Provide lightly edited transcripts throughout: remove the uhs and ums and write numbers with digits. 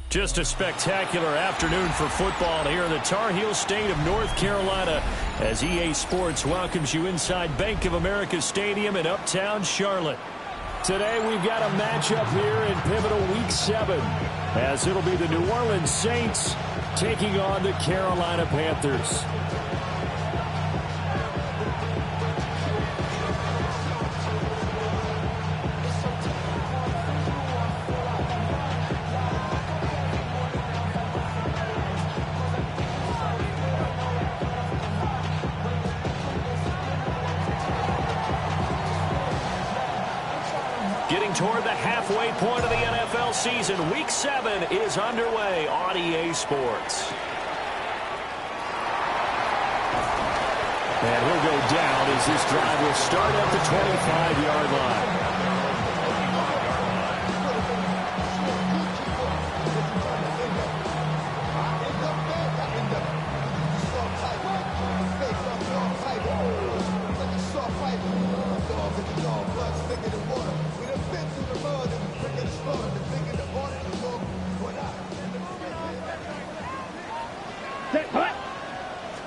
Just a spectacular afternoon for football here in the Tar Heel state of North Carolina as EA Sports welcomes you inside Bank of America Stadium in uptown Charlotte. Today we've got a matchup here in pivotal Week 7 as it'll be the New Orleans Saints taking on the Carolina Panthers. Getting toward the halfway point of the NFL season, Week 7 is underway on EA Sports. And he'll go down as this drive will start at the 25-yard line.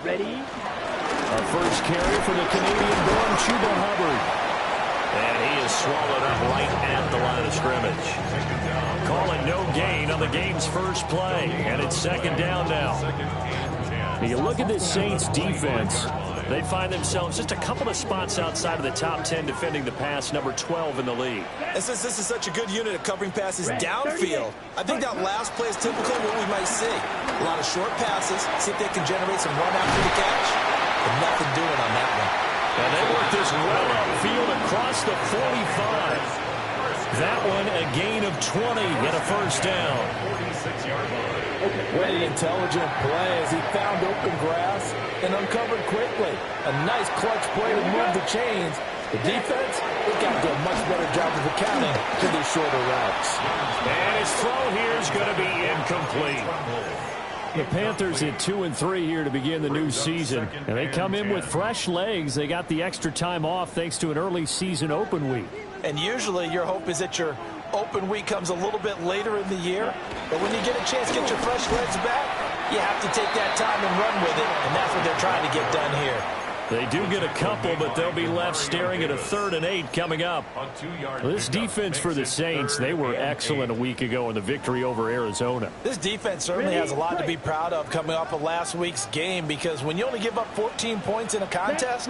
Ready? Our first carry for the Canadian-born Chuba Hubbard. And he is swallowed up right at the line of scrimmage. Calling no gain on the game's first play. And it's second down now. You look at this Saints defense. They find themselves just a couple of spots outside of the top 10 defending the pass, number 12 in the league. And since this is such a good unit of covering passes downfield, I think that last play is typically what we might see. A lot of short passes, see if they can generate some run after the catch, but nothing doing on that one. And they work this well upfield across the 45. That one a gain of 20 and a first down. What an intelligent play as he found open grass and uncovered quickly. A nice clutch play to move the chains. The defense, they got to do a much better job of accounting to these shorter routes. And his throw here is going to be incomplete. The Panthers at 2-3 here to begin the new season. And they come in with fresh legs. They got the extra time off thanks to an early season open week. And usually your hope is that your open week comes a little bit later in the year. But when you get a chance to get your fresh legs back, you have to take that time and run with it. And that's what they're trying to get done here. They do get a couple, but they'll be left staring at a 3rd and 8 coming up. This defense for the Saints, they were excellent a week ago in the victory over Arizona. This defense certainly has a lot to be proud of coming off of last week's game, because when you only give up 14 points in a contest,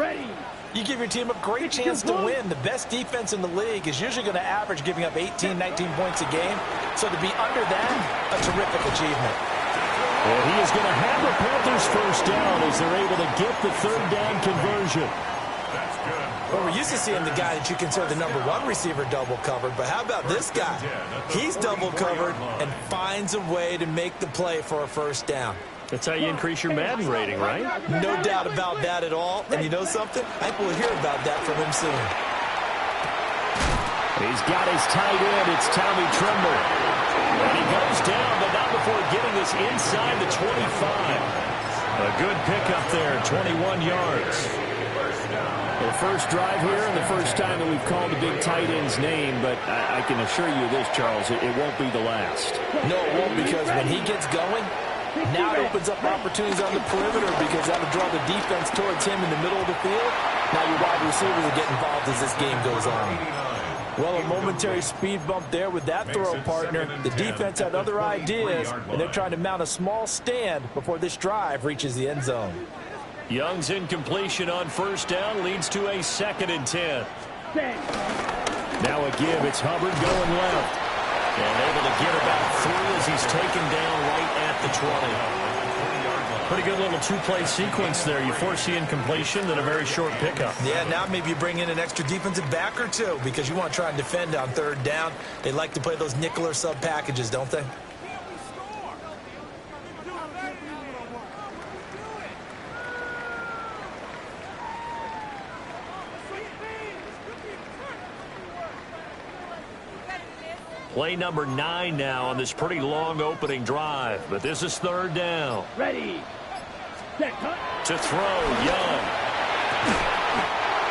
you give your team a great chance to win. The best defense in the league is usually going to average giving up 18, 19 points a game. So to be under that, a terrific achievement. And he is going to have the Panthers first down as they're able to get the 3rd down conversion. Well, we're used to seeing the guy that you consider the number 1 receiver double covered, but how about this guy? He's double covered and finds a way to make the play for a first down. That's how you increase your Madden rating, right? No doubt about that at all. And you know something? I think we'll hear about that from him soon. He's got his tight end. It's Tommy Tremble. And he goes down, but not before getting this inside the 25. A good pickup there, 21 yards. The first drive here and the first time that we've called the big tight end's name, but I can assure you this, Charles, it won't be the last. No, it won't, because when he gets going, now it opens up opportunities on the perimeter, because that'll draw the defense towards him in the middle of the field. Now your wide receivers will get involved as this game goes on. Well, a momentary speed bump there with that throw, partner. The defense had other ideas, and they're trying to mount a small stand before this drive reaches the end zone. Young's incompletion on first down leads to a 2nd and 10. Now a give. It's Hubbard going left. And able to get about 3 as he's taken down right at the 20. Pretty good little 2-play sequence there. You force the incompletion, then a very short pickup. Yeah, now maybe you bring in an extra defensive back or 2, because you want to try and defend on 3rd down. They like to play those nickel or sub packages, don't they? Play number 9 now on this pretty long opening drive, but this is 3rd down. Ready. Set, cut. To throw, Young.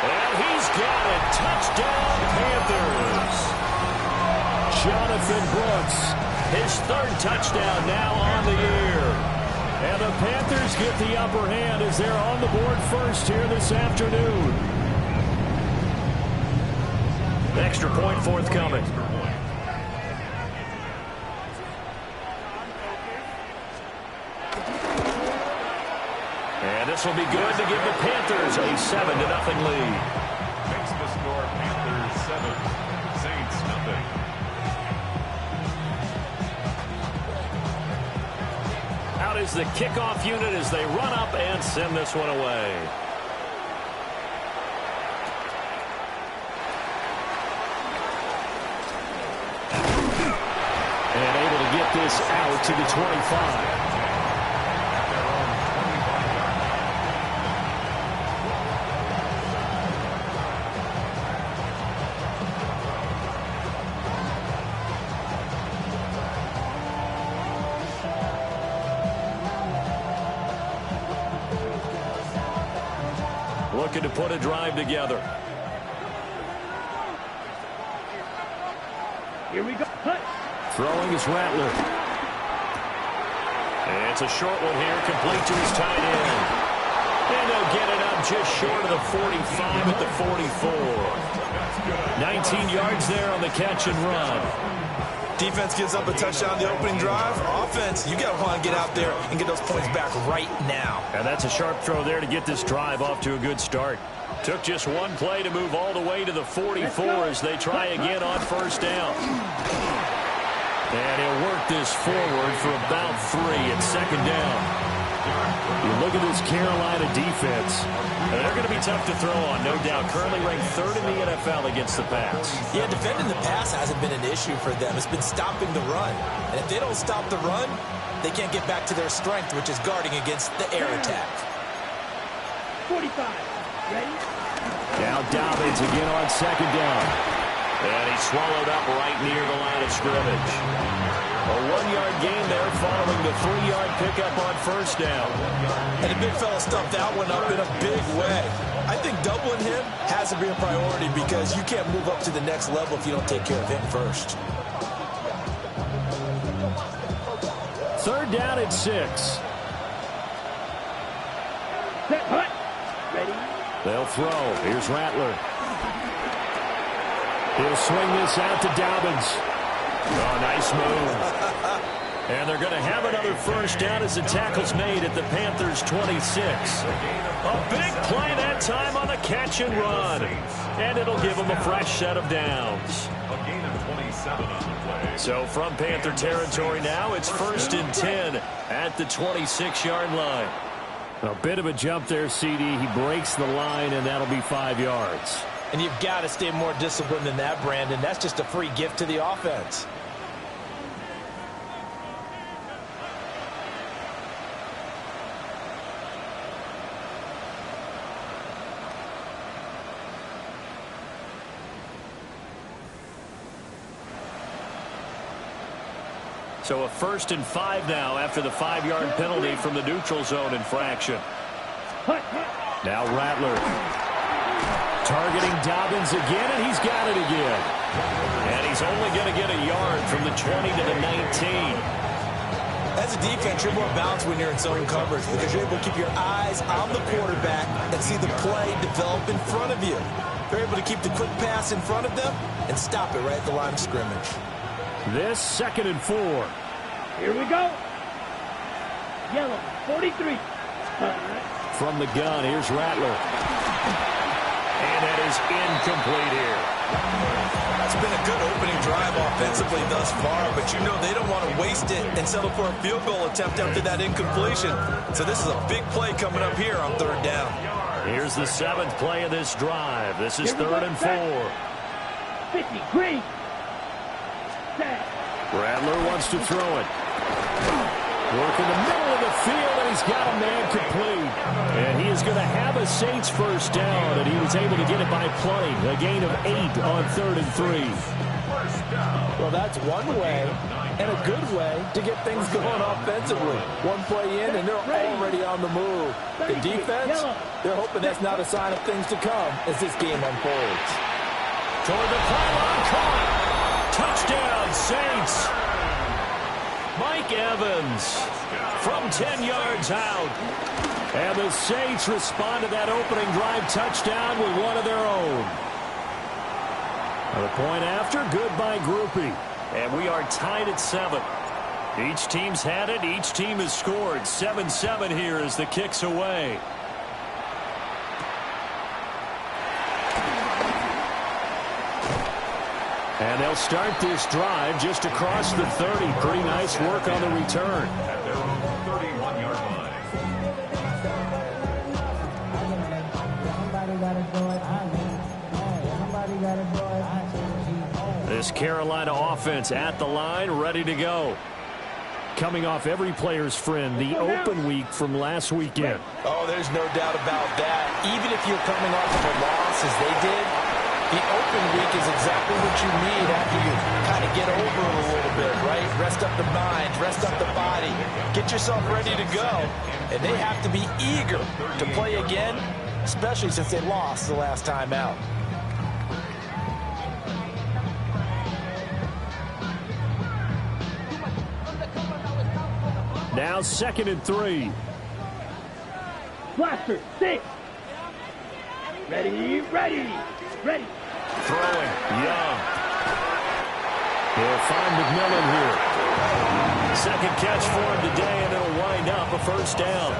And he Ethan Brooks. His third touchdown now on the year. And the Panthers get the upper hand as they're on the board first here this afternoon. Extra point forthcoming. And this will be good to give the Panthers a 7-0 lead. Makes the score Panthers 7, Saints nothing. Out is the kickoff unit as they run up and send this one away. And able to get this out to the 25. Looking to put a drive together. Here we go. Throwing is Rattler. And it's a short one here, complete to his tight end. And they'll get it up just short of the 45 at the 44. 19 yards there on the catch and run. Defense gives up a touchdown the opening drive. Offense, you got to want to get out there and get those points back right now. And that's a sharp throw there to get this drive off to a good start. Took just one play to move all the way to the 44 as they try again on first down. And he'll work this forward for about 3 at second down. You look at this Carolina defense. They're going to be tough to throw on, no doubt. Currently ranked 3rd in the NFL against the pass. Yeah, defending the pass hasn't been an issue for them. It's been stopping the run. And if they don't stop the run, they can't get back to their strength, which is guarding against the air attack. 45. Ready? Now Dobbins again on second down. And he's swallowed up right near the line of scrimmage. A 1-yard gain there following the 3-yard pickup on first down. And the big fella stuffed that one up in a big way. I think doubling him has to be a priority because you can't move up to the next level if you don't take care of him first. 3rd down at 6. Set, hut. Ready? They'll throw. Here's Rattler. He'll swing this out to Dobbins. Oh, nice move. And they're going to have another first down as the tackle's made at the Panthers' 26. A big play that time on the catch and run. And it'll give them a fresh set of downs. A gain of 27 on the play. So from Panther territory now, it's 1st and 10 at the 26-yard line. A bit of a jump there, CD. He breaks the line, and that'll be 5 yards. And you've got to stay more disciplined than that, Brandon. That's just a free gift to the offense. So a 1st and 5 now after the 5-yard penalty from the neutral zone infraction. Now Rattler targeting Dobbins again, and he's got it again. And he's only going to get a yard from the 20 to the 19. As a defense, you're more balanced when you're in zone coverage because you're able to keep your eyes on the quarterback and see the play develop in front of you. You're able to keep the quick pass in front of them and stop it right at the line of scrimmage. This 2nd and 4. Here we go. Yellow, 43. From the gun, here's Rattler. And that is incomplete here. It's been a good opening drive offensively thus far, but you know they don't want to waste it and settle for a field goal attempt after that incompletion. So this is a big play coming up here on 3rd down. Here's the 7th play of this drive. This is 3rd and 4. 50, green. Set. Rattler wants to throw it. Work in the middle of the field, and he's got a man complete. And he is going to have a Saints first down, and he was able to get it by playing. A gain of 8 on 3rd and 3. Well, that's one way and a good way to get things going offensively. One play in, and they're already on the move. The defense, they're hoping that's not a sign of things to come as this game unfolds. Toward the pylon, caught. Touchdown, Saints. Mike Evans from 10 yards out. And the Saints respond to that opening drive touchdown with one of their own. The point after, good by Grupe. And we are tied at 7. Each team's had it. Each team has scored. 7-7 here as the kick's away. And they'll start this drive just across the 30. Pretty nice work on the return. At their own 31-yard line. This Carolina offense at the line, ready to go. Coming off every player's friend, the open week from last weekend. Oh, there's no doubt about that. Even if you're coming off of a loss as they did, the open week is exactly what you need after you kind of get over it a little bit, right? Rest up the mind, rest up the body, get yourself ready to go. And they have to be eager to play again, especially since they lost the last time out. Now 2nd and 3. Blaster, 6. Ready, ready, ready. Throwing, Young. He'll find McMillan here. Second catch for him today, and it'll wind up a first down.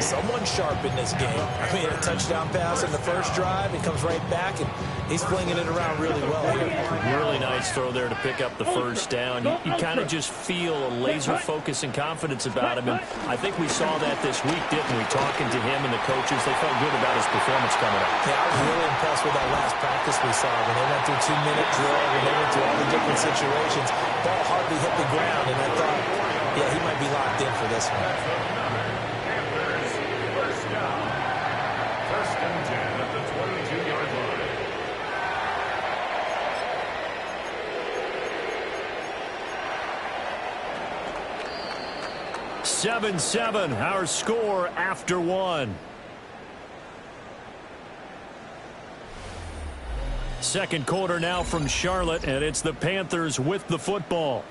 Someone sharp in this game. I mean, a touchdown pass in the first drive. He comes right back, and he's flinging it around really well here. Really nice throw there to pick up the first down. You kind of just feel a laser focus and confidence about him, and I think we saw that this week, didn't we? Talking to him and the coaches, they felt good about his performance coming up. Yeah, I was really impressed with that last practice we saw when they went through 2-minute drill, when they went through all the different situations. Ball hardly hit the ground, and I thought, yeah, he might be locked in for this one. First and 10 at the 22-yard line. 7-7, our score after 1. Second quarter now from Charlotte, and it's the Panthers with the football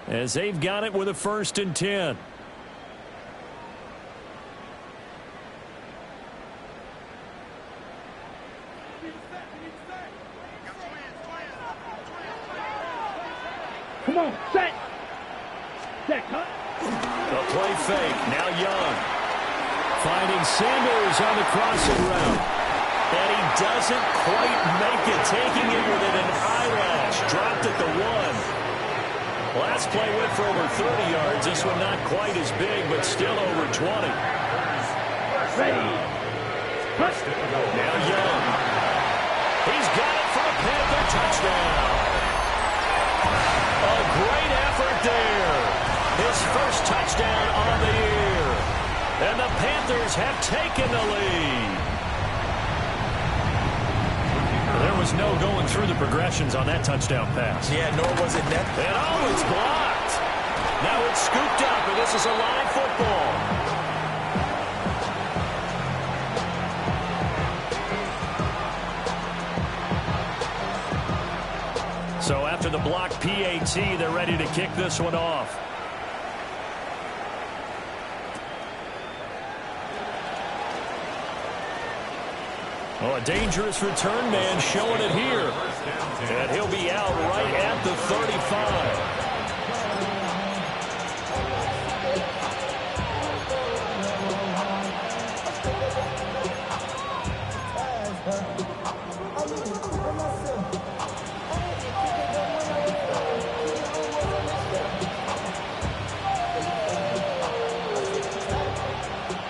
as they've got it with a 1st and 10. Come on, set. Set, cut. The play fake, now Young. Finding Sanders on the crossing route. And he doesn't quite make it, taking it within an eyelash. Dropped at the 1. Last play went for over 30 yards. This one not quite as big, but still over 20. Ready. Cut. Now Young. He's got it for a Panther touchdown. A great effort there. His first touchdown on the year. And the Panthers have taken the lead. There was no going through the progressions on that touchdown pass. Yeah, nor was it net. And oh, it's blocked. Now it's scooped up, and this is a live football. So after the block PAT, they're ready to kick this one off. Oh, a dangerous return man showing it here. And he'll be out right at the 35.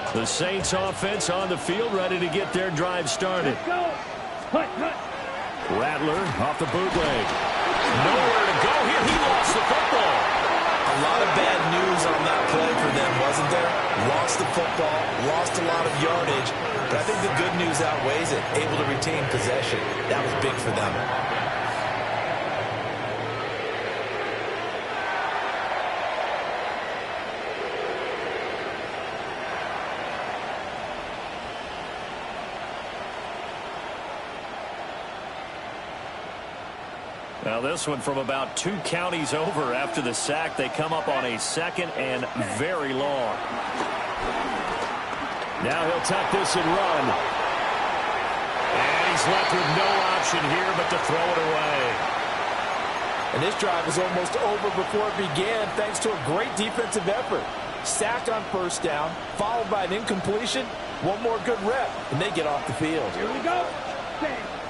The Saints offense on the field, ready to get their drive started. Let's go. Hut, hut. Rattler off the bootleg. Nowhere to go here. He lost the football. A lot of bad news on that play for them, wasn't there? Lost the football, lost a lot of yardage. But I think the good news outweighs it. Able to retain possession. That was big for them. Now this one from about 2 counties over after the sack. They come up on a 2nd and very long. Now he'll tuck this and run. And he's left with no option here but to throw it away. And this drive was almost over before it began thanks to a great defensive effort. Sack on 1st down, followed by an incompletion. One more good rep, and they get off the field. Here we go.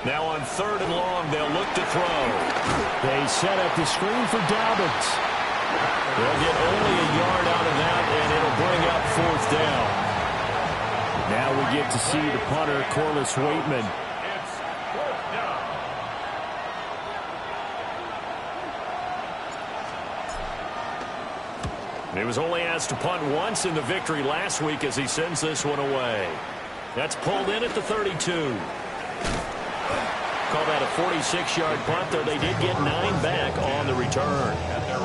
Now on 3rd and long, they'll look to throw. They set up the screen for Dobbins. They'll get only a yard out of that, and it'll bring up 4th down. Now we get to see the punter, Corliss Waitman. It's 4th down. He was only asked to punt once in the victory last week as he sends this one away. That's pulled in at the 32. Call that a 46-yard punt, though they did get 9 back on the return.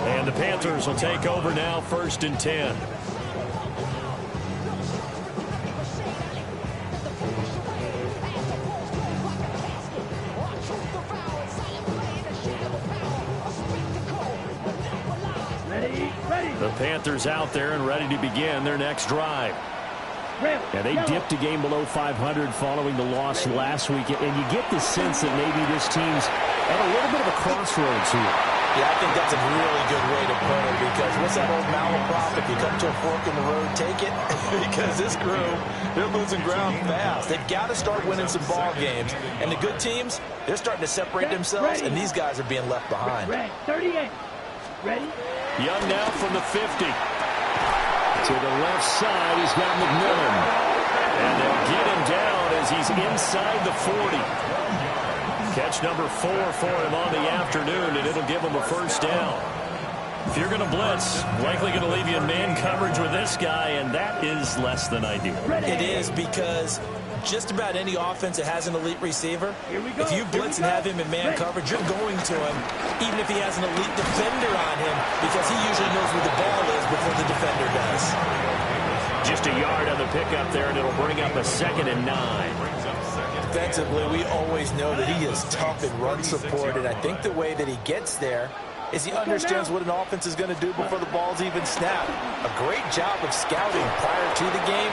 And the Panthers will take over now, 1st and 10. The Panthers out there and ready to begin their next drive. Yeah, they dipped a game below 500 following the loss last week, and you get the sense that maybe this team's at a little bit of a crossroads here. Yeah, I think that's a really good way to put it, because what's that old malaprop? If you come to a fork in the road, take it. Because this crew, they're losing ground fast. They've got to start winning some ball games. And the good teams, they're starting to separate themselves, and these guys are being left behind. 38. Ready? Young now from the 50. To the left side, he's got McMillan. And they'll get him down as he's inside the 40. Catch number 4 for him on the afternoon, and it'll give him a 1st down. If you're going to blitz, likely going to leave you in man coverage with this guy, and that is less than ideal. It is, because just about any offense that has an elite receiver, if you blitz and have him in man coverage, you're going to him, even if he has an elite defender on him, because he usually knows where the ball is before the defender does. Just a yard on the pickup there, and it'll bring up a 2nd and 9. Defensively, we always know that he is tough in run support, and I think the way that he gets there is he understands what an offense is going to do before the ball's even snapped. A great job of scouting prior to the game,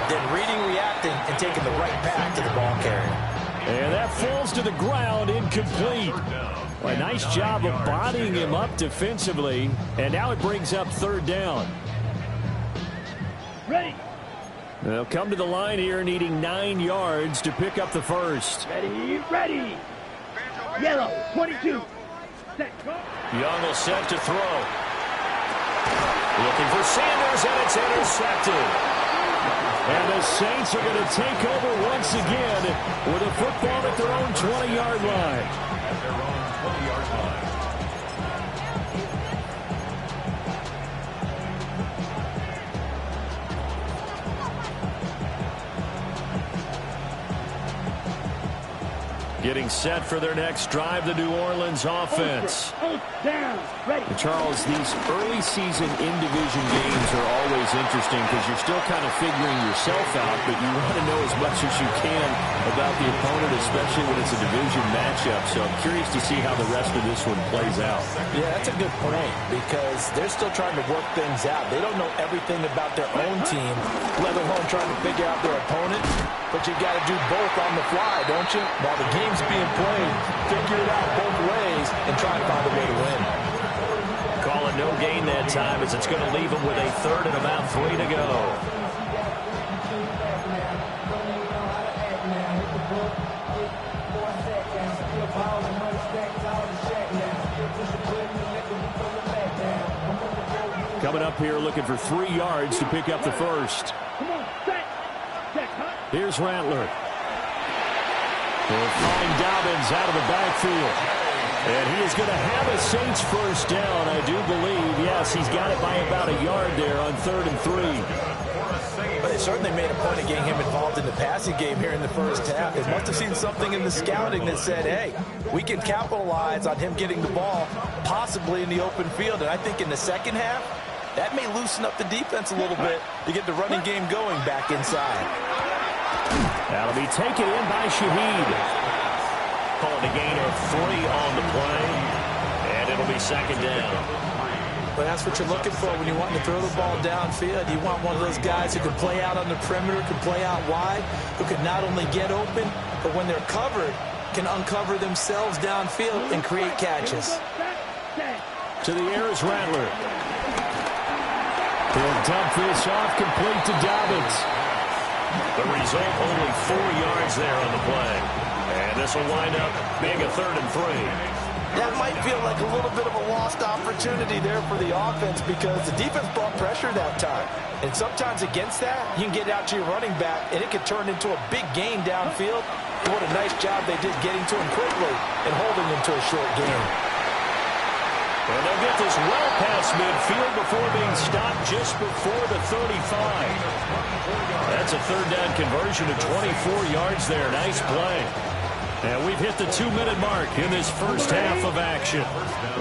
then reading, reacting, and taking the right path to the ball carrier. And that falls to the ground, incomplete. A nice job of bodying him up defensively, and now it brings up 3rd down. Ready? They'll come to the line here needing 9 yards to pick up the 1st. Ready? Ready? Yellow, 22. Set, go. Young will set to throw. Looking for Sanders, and it's intercepted. And the Saints are going to take over once again with a football at their own 20-yard line. At their own 20-yard line. Getting set for their next drive, the New Orleans offense. Down. Ready. And Charles, these early season in-division games are always interesting because you're still kind of figuring yourself out, but you want to know as much as you can about the opponent, especially when it's a division matchup. So I'm curious to see how the rest of this one plays out. Yeah, that's a good point, because they're still trying to work things out. They don't know everything about their own team, let alone trying to figure out their opponent. But you've got to do both on the fly, don't you? While the game's being played, figure it out both ways and try to find a way to win. Call it no gain that time, as it's going to leave them with a 3rd and about 3 to go. Coming up here looking for 3 yards to pick up the 1st. Come on, set. Set, cut. Here's Rattler. They'll find Dobbins out of the backfield. And he is going to have a Saints 1st down, I do believe. Yes, he's got it by about a yard there on 3rd and 3. But they certainly made a point of getting him involved in the passing game here in the first half. They must have seen something in the scouting that said, hey, we can capitalize on him getting the ball, possibly in the open field. And I think in the second half, that may loosen up the defense a little bit to get the running game going back inside. That'll be taken in by Shaheed. Calling a gain of 3 on the play, and it'll be second down. But that's what you're looking for when you want to throw the ball downfield. You want one of those guys who can play out on the perimeter, can play out wide, who can not only get open, but when they're covered, can uncover themselves downfield and create catches. To the air is Rattler. He'll dump this off, complete to Dobbins. The result, only 4 yards there on the play. And this will wind up being a 3rd and 3. That might feel like a little bit of a lost opportunity there for the offense because the defense brought pressure that time. And sometimes against that, you can get out to your running back, and it could turn into a big gain downfield. What a nice job they did getting to him quickly and holding him to a short gain. And they'll get this well past midfield before being stopped just before the 35. That's a 3rd down conversion of 24 yards there. Nice play. And we've hit the 2-minute mark in this first half of action.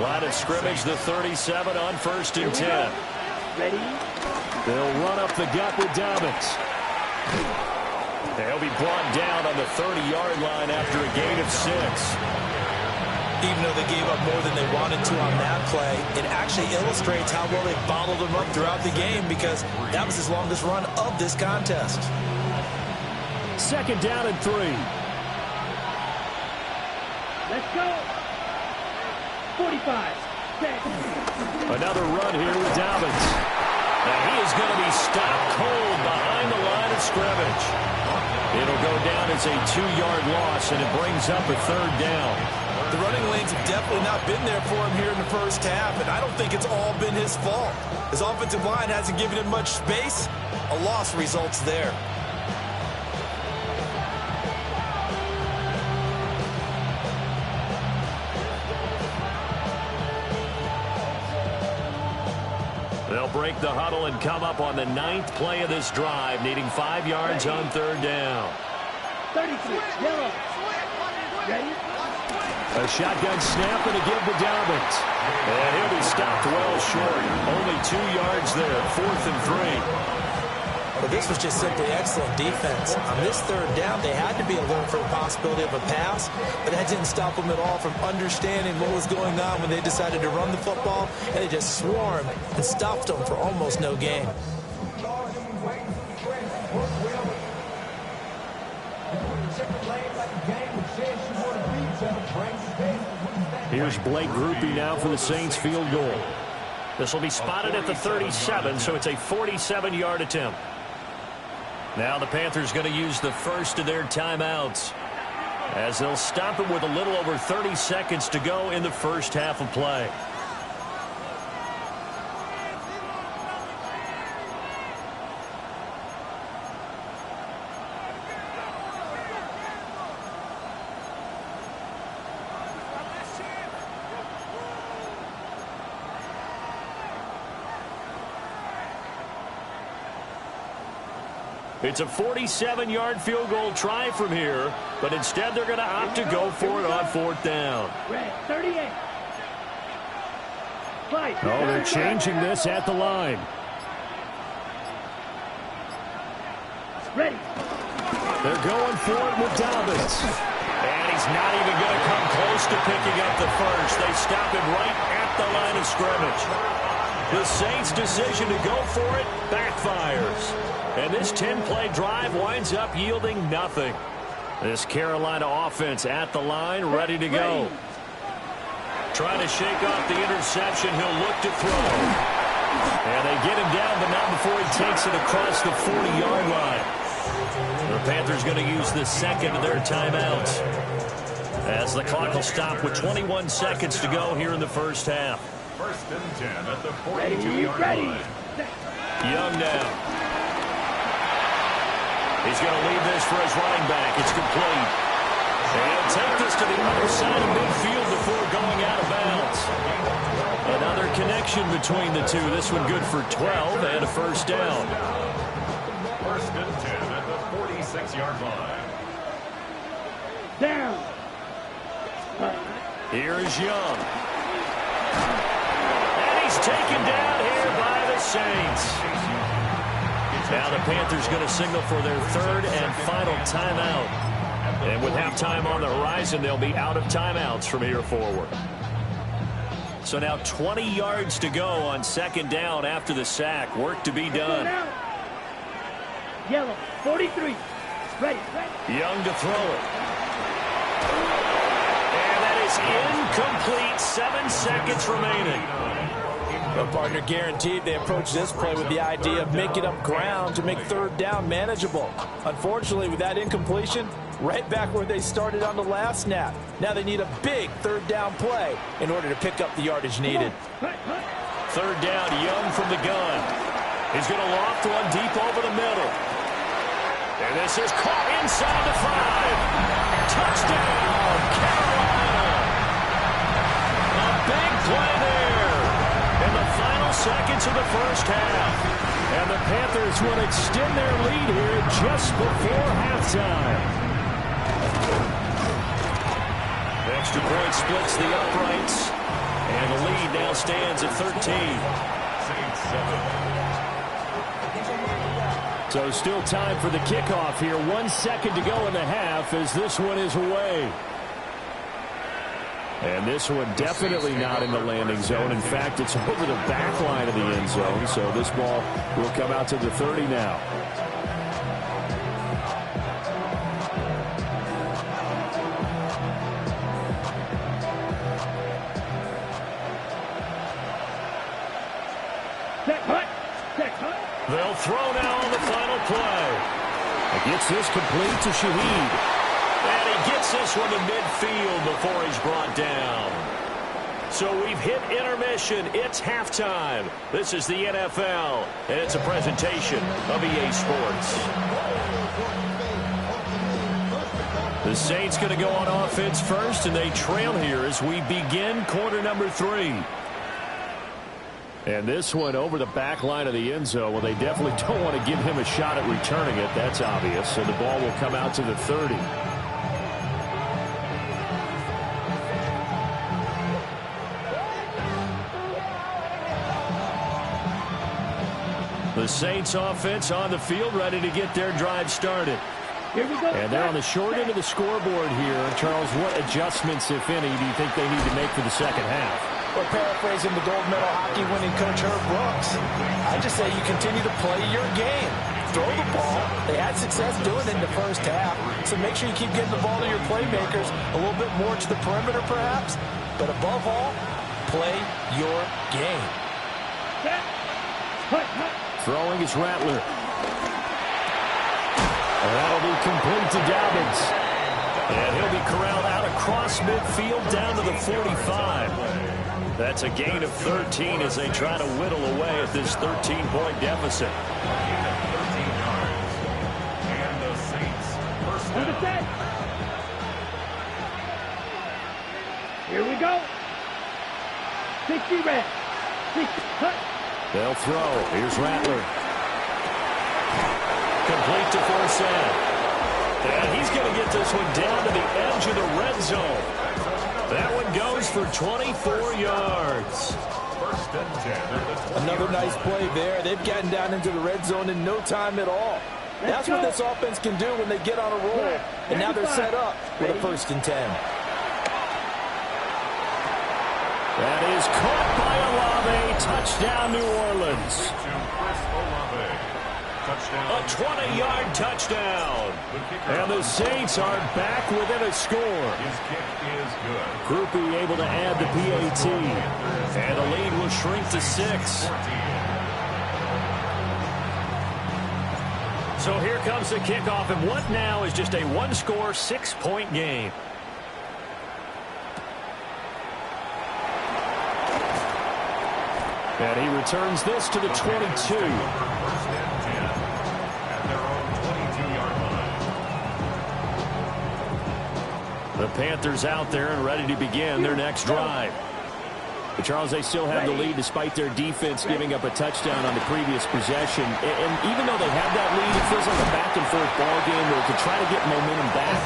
Line of scrimmage, the 37 on 1st and 10. Ready? They'll run up the gut with Dobbins. They'll be brought down on the 30-yard line after a gain of 6. Even though they gave up more than they wanted to on that play, it actually illustrates how well they bottled them up throughout the game because that was his longest run of this contest. 2nd down and 3. Let's go. 45. Set. Another run here with Dobbins. Now he is going to be stopped cold behind the line of scrimmage. It'll go down as a 2-yard loss, and it brings up a 3rd down. The running lanes have definitely not been there for him here in the first half, and I don't think it's all been his fault. His offensive line hasn't given him much space. A loss results there. They'll break the huddle and come up on the 9th play of this drive, needing 5 yards on 3rd down. 36. Yellow. Ready? A shotgun snap and a give to Dobbins. And he'll be stopped well short. Only 2 yards there, 4th and 3. But this was just simply excellent defense. On this 3rd down, they had to be alert for the possibility of a pass, but that didn't stop them at all from understanding what was going on when they decided to run the football, and they just swarmed and stopped them for almost no gain. Here's Blake Grupe now for the Saints field goal. This will be spotted at the 37, so it's a 47-yard attempt. Now the Panthers going to use the first of their timeouts as they'll stop it with a little over 30 seconds to go in the first half of play. It's a 47-yard field goal try from here, but instead they're going to opt to go for it on 4th down. Red. 38. Fight. Oh, they're changing this at the line. Ready. They're going for it with Dobbins. And he's not even going to come close to picking up the first. They stop him right at the line of scrimmage. The Saints' decision to go for it backfires. And this 10-play drive winds up yielding nothing. This Carolina offense at the line, ready to go. Trying to shake off the interception. He'll look to throw. And they get him down, but not before he takes it across the 40-yard line. The Panthers going to use the second of their timeouts as the clock will stop with 21 seconds to go here in the first half. 1st and 10 at the 42-yard line. Young now. He's going to leave this for his running back. It's complete. And he'll take this to the other side of midfield before going out of bounds. Another connection between the two. This one good for 12 and a first down. 1st and 10 at the 46-yard line. Down. Here is Young. And he's taken down here by the Saints. Now the Panthers going to signal for their 3rd and final timeout. And with halftime on the horizon, they'll be out of timeouts from here forward. So now 20 yards to go on second down after the sack. Work to be done. Yellow, 43. Ready. Young to throw it. And that is incomplete. 7 seconds remaining. Well, partner, guaranteed they approach this play with the idea of making up ground to make third down manageable. Unfortunately, with that incompletion, right back where they started on the last snap. Now they need a big third down play in order to pick up the yardage needed. Third down, Young from the gun. He's going to loft one deep over the middle. And this is caught inside the 5. Touchdown, Carolina. A big play there in the final seconds of the first half. And the Panthers will extend their lead here just before halftime. Extra point splits the uprights. And the lead now stands at 13. Saints 7. So still time for the kickoff here. 1 second to go in the half as this one is away. And this one definitely not in the landing zone. In fact, it's over the back line of the end zone. So this ball will come out to the 30 now. They'll throw now on the final play. It gets this complete to Shaheed. And he gets this one to midfield before he's brought down. So we've hit intermission. It's halftime. This is the NFL, and it's a presentation of EA Sports. The Saints going to go on offense first, and they trail here as we begin quarter number 3. And this one over the back line of the end zone. Well, they definitely don't want to give him a shot at returning it. That's obvious. So the ball will come out to the 30. The Saints offense on the field, ready to get their drive started. Here we go. And they're on the short end of the scoreboard here. Charles, what adjustments, if any, do you think they need to make for the second half? Or paraphrasing the gold medal hockey winning coach Herb Brooks, I just say you continue to play your game. Throw the ball. They had success doing it in the first half, so make sure you keep getting the ball to your playmakers a little bit more to the perimeter perhaps, but above all, play your game. Throwing is Rattler. And that'll be complete to Dobbins. And he'll be corralled out across midfield down to the 45. That's a gain of 13 as they try to whittle away at this 13-point deficit. And the Saints first down. Here we go. 60 red. 60 cut. They'll throw. Here's Rattler. Complete to Forsett. And he's going to get this one down to the edge of the red zone. That one goes for 24 yards. First and 10. Another nice play there. They've gotten down into the red zone in no time at all. That's what this offense can do when they get on a roll. And now they're set up with a 1st and 10. That is caught by Olave. Touchdown, New Orleans. A 20-yard touchdown. And the Saints are back within a score. His kick is good. Groupie able to add the PAT. And the lead will shrink to 6. So here comes the kickoff. And what now is just a one-score, 6-point game. And he returns this to the 22. The Panthers out there and ready to begin their next drive. But Charles, they still have the lead despite their defense giving up a touchdown on the previous possession. And even though they have that lead, it feels like a back-and-forth ball game where to try to get momentum back,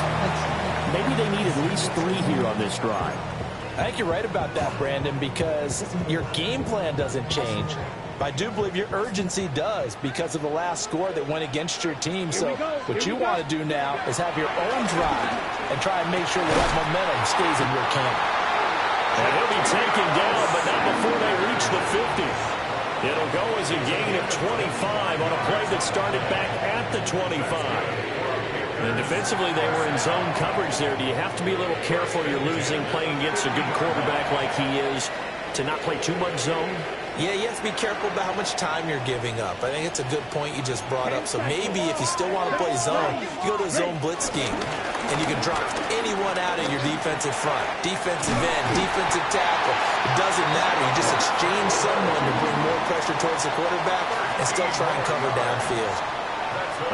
maybe they need at least 3 here on this drive. I think you're right about that, Brandon, because your game plan doesn't change. I do believe your urgency does because of the last score that went against your team. So what you want to do now is have your own drive and try and make sure that momentum stays in your camp. And he'll be taken down, but not before they reach the 50. It'll go as a gain of 25 on a play that started back at the 25. And defensively, they were in zone coverage there. Do you have to be a little careful? You're losing, playing against a good quarterback like he is, to not play too much zone? Yeah, you have to be careful about how much time you're giving up. I think it's a good point you just brought up. So maybe if you still want to play zone, you go to a zone blitz scheme. And you can drop anyone out of your defensive front. Defensive end, defensive tackle. It doesn't matter. You just exchange someone to bring more pressure towards the quarterback and still try and cover downfield.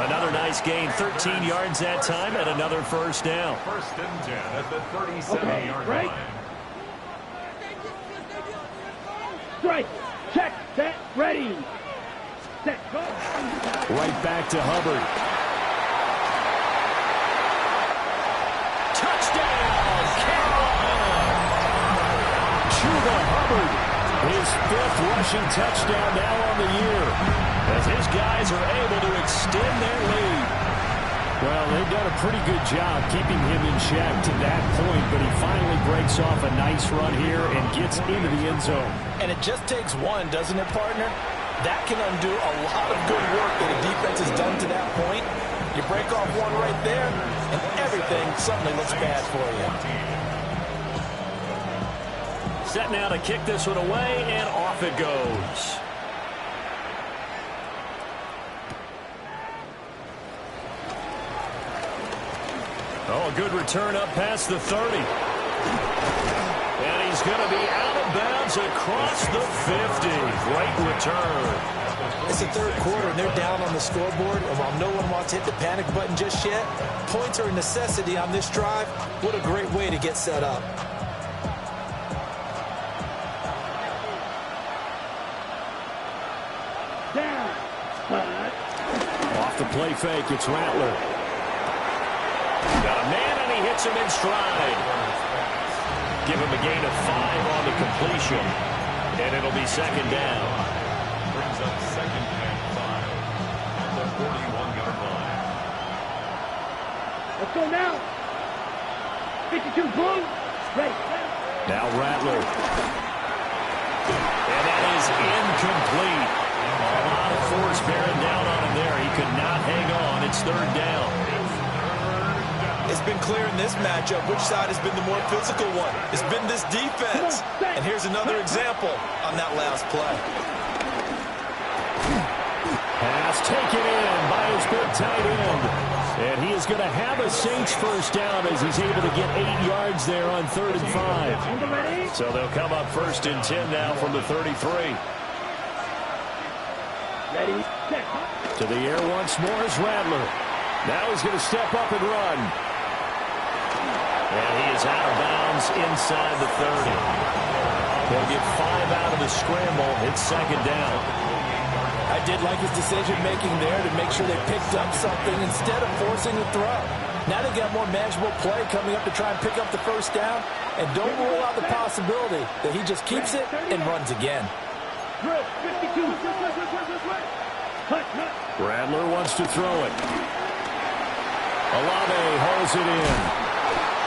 Another nice gain, 13 yards that time, and another first down. First and 10 at the 37-yard line. Strike. Check. Set. Ready. Set. Go. Right back to Hubbard. Touchdown, Carolina! Chuba Hubbard, his 5th rushing touchdown now on the year, as his guys are able to extend their lead. Well, they've done a pretty good job keeping him in check to that point, but he finally breaks off a nice run here and gets into the end zone. And it just takes one, doesn't it, partner? That can undo a lot of good work that a defense has done to that point. You break off one right there, and everything suddenly looks bad for you. Set now to kick this one away, and off it goes. Oh, a good return up past the 30. And he's going to be out of bounds across the 50. Great return. It's the third quarter, and they're down on the scoreboard. And while no one wants to hit the panic button just yet, points are a necessity on this drive. What a great way to get set up. Down. Off the play fake, it's Rattler. Got a man, and he hits him in stride. Give him a gain of 5 on the completion, and it'll be second down. Brings up second and 5 at the 41-yard line. Let's go now. 52 blue. Ready. Now Rattler. And that is incomplete. A lot of force bearing down on him there. He could not hang on. It's third down. It's been clear in this matchup which side has been the more physical one. It's been this defense. And here's another example on that last play. Pass taken in by his big tight end. And he is going to have a Saints first down as he's able to get 8 yards there on 3rd and 5. So they'll come up 1st and 10 now from the 33. Ready. Set. To the air once more is Rattler. Now he's going to step up and run. And he is out of bounds inside the 30. They'll get 5 out of the scramble. It's second down. I did like his decision-making there to make sure they picked up something instead of forcing the throw. Now they got more manageable play coming up to try and pick up the first down. And don't rule out the possibility that he just keeps it and runs again. 52. Rattler wants to throw it. Olave holds it in.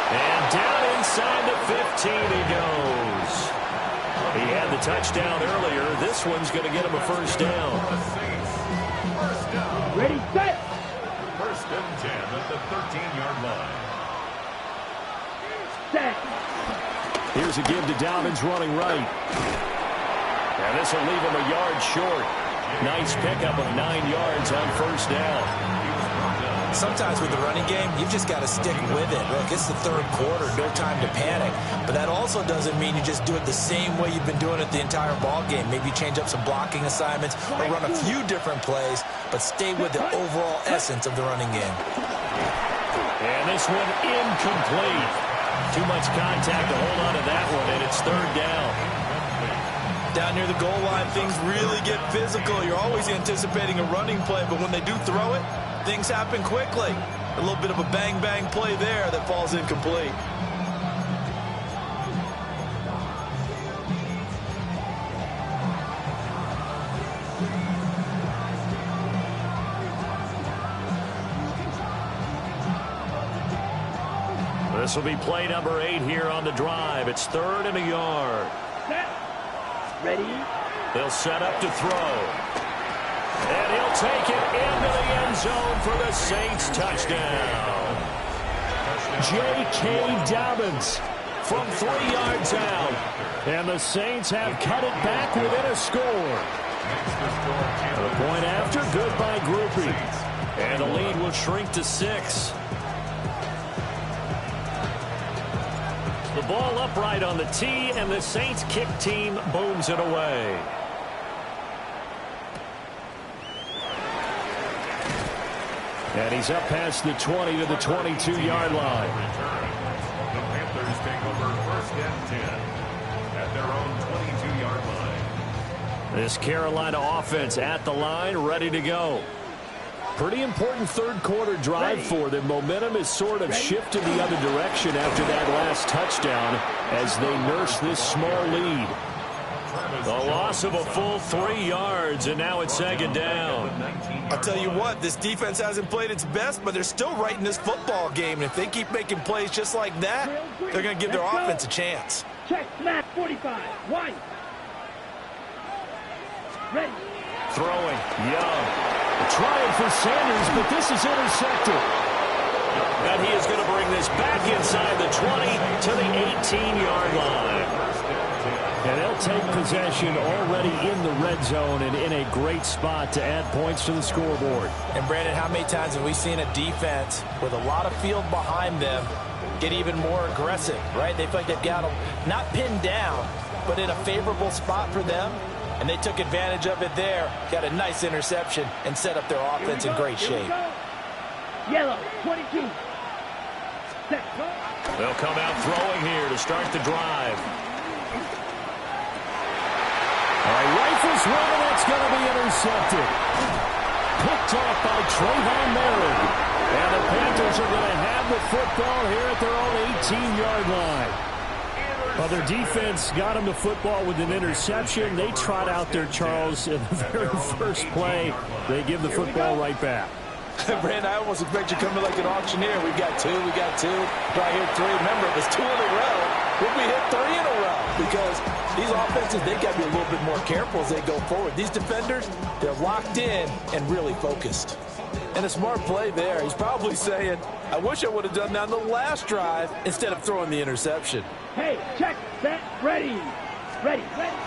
And down inside the 15 he goes. He had the touchdown earlier. This one's going to get him a first down. Ready, set. First and 10 at the 13-yard line. Set. Here's a give to Dobbins running right. And this will leave him a yard short. Nice pickup of 9 yards on first down. Sometimes with the running game, you've just got to stick with it. Look, it's the third quarter, no time to panic. But that also doesn't mean you just do it the same way you've been doing it the entire ball game. Maybe change up some blocking assignments or run a few different plays, but stay with the overall essence of the running game. And this one incomplete. Too much contact to hold on to that one, and it's third down. Down near the goal line, things really get physical. You're always anticipating a running play, but when they do throw it, things happen quickly. A little bit of a bang-bang play there that falls incomplete. This will be play number 8 here on the drive. It's 3rd and a yard. Set. Ready. They'll set up to throw. And he'll take it into the end zone for the Saints touchdown. J.K. Dobbins from 3 yards out. And the Saints have cut it back within a score. The point after, good by Grupe. And the lead will shrink to 6. The ball upright on the tee, and the Saints kick team booms it away. And he's up past the 20 to the 22-yard line. The Panthers take over 1st and 10 at their own 22-yard line. This Carolina offense at the line, ready to go. Pretty important third quarter drive for them. Momentum is sort of shifted the other direction after that last touchdown as they nurse this small lead. The loss of a full 3 yards, and now it's 2nd down. I'll tell you what, this defense hasn't played its best, but they're still right in this football game. And if they keep making plays just like that, they're going to give their offense a chance. Check, snap, 45. 1. Ready. Throwing, Young. Trying for Sanders, but this is intercepted. And he is going to bring this back inside the 20 to the 18-yard line. And they'll take possession already in the red zone and in a great spot to add points to the scoreboard. And, Brandon, how many times have we seen a defense with a lot of field behind them get even more aggressive, right? They feel like they've got them not pinned down, but in a favorable spot for them. And they took advantage of it there, got a nice interception, and set up their offense in great shape. Yellow, 22. Set. They'll come out throwing here to start the drive. Rifles one, and that's going to be intercepted. Picked off by Trayvon Merrick. And the Panthers are going to have the football here at their own 18-yard line. Well, their defense got them the football with an interception. They trot out there, Charles, in the very first play. They give the football right back. Brandon, I almost expect you coming like an auctioneer. We've got 2, we got 2. Right here, 3. Remember, it was 2 in a row. When we hit 3 in a row, because these offenses, they got to be a little bit more careful as they go forward. These defenders, they're locked in and really focused. And a smart play there. He's probably saying, I wish I would have done that on the last drive instead of throwing the interception. Hey, check, set, ready. Ready, ready.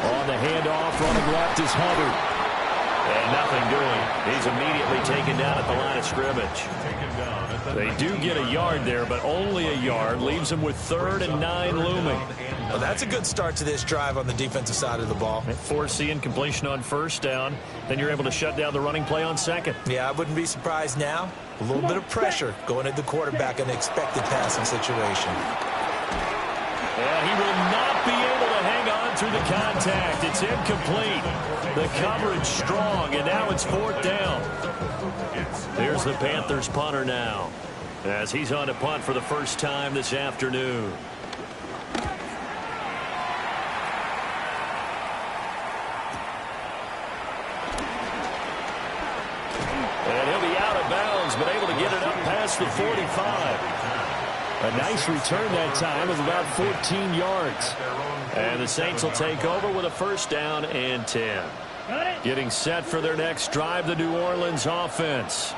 On the handoff, running left is Hubbard. And nothing doing. He's immediately taken down at the line of scrimmage. They do get a yard there, but only a yard. Leaves them with 3rd and 9 looming. Well, that's a good start to this drive on the defensive side of the ball. Forcing completion on 1st down. Then you're able to shut down the running play on 2nd. Yeah, I wouldn't be surprised now. A little bit of pressure going at the quarterback in an expected passing situation. And he will not be able to hang on through the contact. It's incomplete. The coverage strong, and now it's 4th down. Here's the Panthers punter now, as he's on to punt for the first time this afternoon. And he'll be out of bounds, but able to get it up past the 45. A nice return that time of about 14 yards. And the Saints will take over with a 1st down and 10. Getting set for their next drive, the New Orleans offense.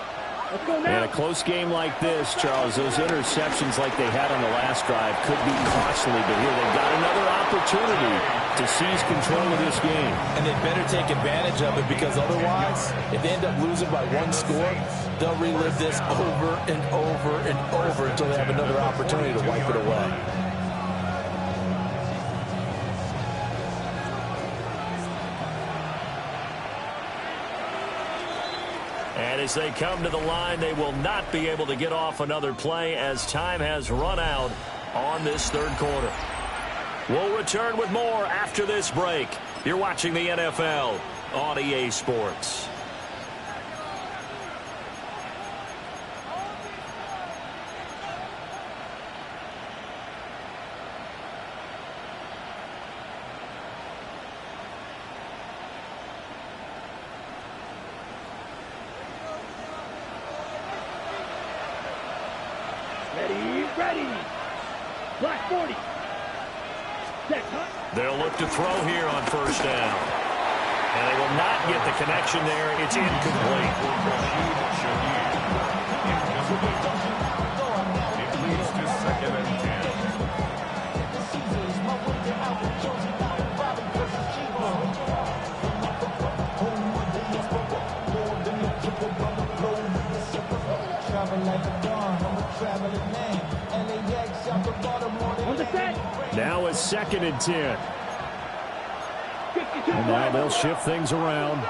And a close game like this, Charles, those interceptions like they had on the last drive could be costly, but here they've got another opportunity to seize control of this game. And they better take advantage of it, because otherwise, if they end up losing by 1 score, they'll relive this over and over and over until they have another opportunity to wipe it away. And as they come to the line, they will not be able to get off another play as time has run out on this 3rd quarter. We'll return with more after this break. You're watching the NFL on EA Sports. Ready. Ready. Black 40. Set. They'll look to throw here on first down. And they will not get the connection there. It's incomplete. It leads to 2nd and 10. On the set. Now it's 2nd and 10. 52. And now they'll shift things around.